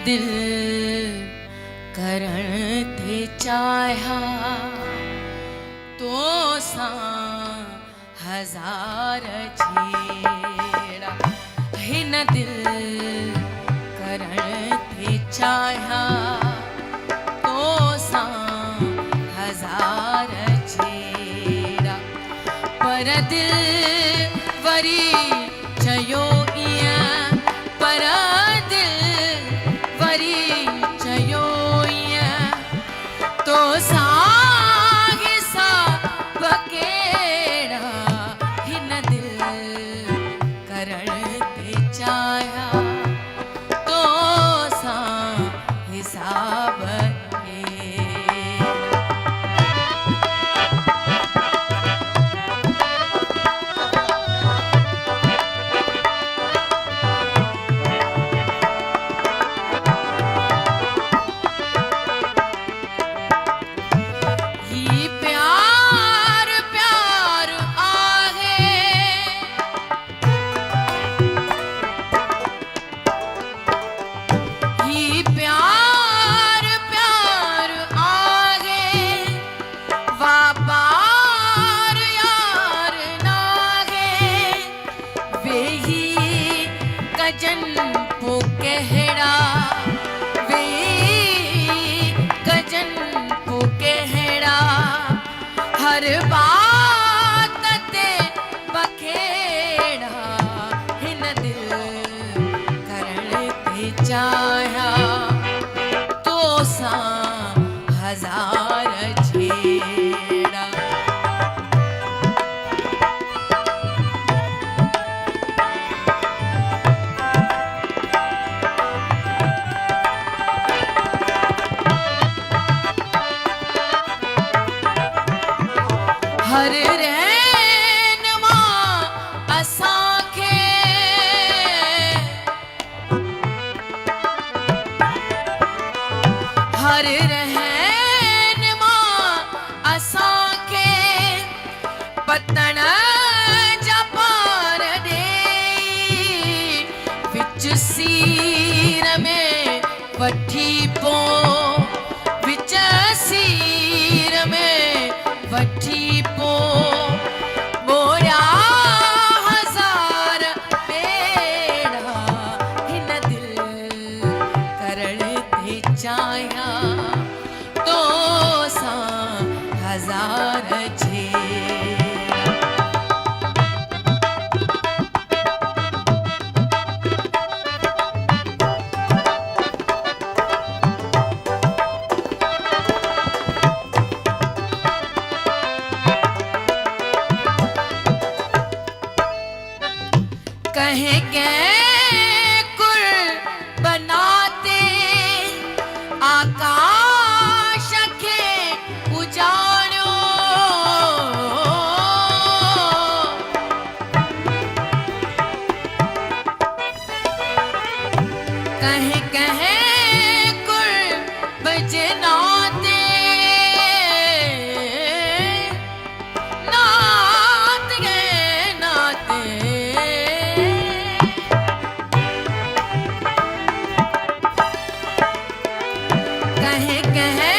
दिल करण थे चाहा तो सा हजार छेड़ा हिन दिल करण थे चाहा तो सा हजार छेड़ा पर दिल वरी चयो इयां पर दिल वरी चयो इयां तो सागे सा बकेड़ा हिन दिल करण ते चाया तो सा हिसाब गजन पो कहड़ा वे गजन पो कहड़ा हर बात ते बखेड़ा हिन दिल करण ते चाया तो सा हजार छेड़ा हर रहन मां असांखे हर रहन मां असांखे पतन जा पार ॾेई विच सीर में वठी पो विच सीर में वठी पो बोया हजार पेड़ा हिन दिल करण ते चाया तो सा हजार छेड़ा कहे के कुर बनाते आकाश के उजाड़ो कहे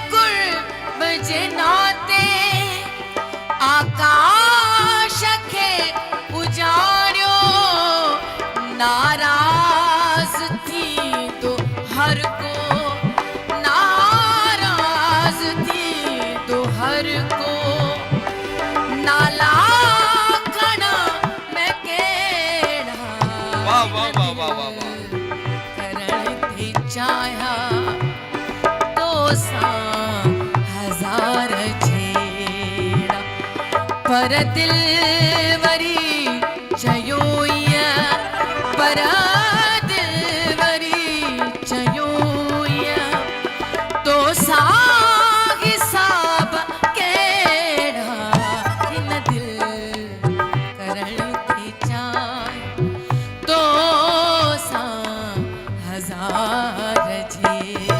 कुर बजनाते आकाश के उजाड़ो नाराज थी तो हर को नाराज थी तो हर को नाला खड़ा मैं केड़ा वाह वाह वाह वाह वाह वाह करण थे चाया तो सा हजार छेड़ा पर दिल वरी चयो इयां पर दिल वरी चयो इयां तो सा हिसाब केड़ा हिन दिल करण ते चाया तो सा हजार छेड़ा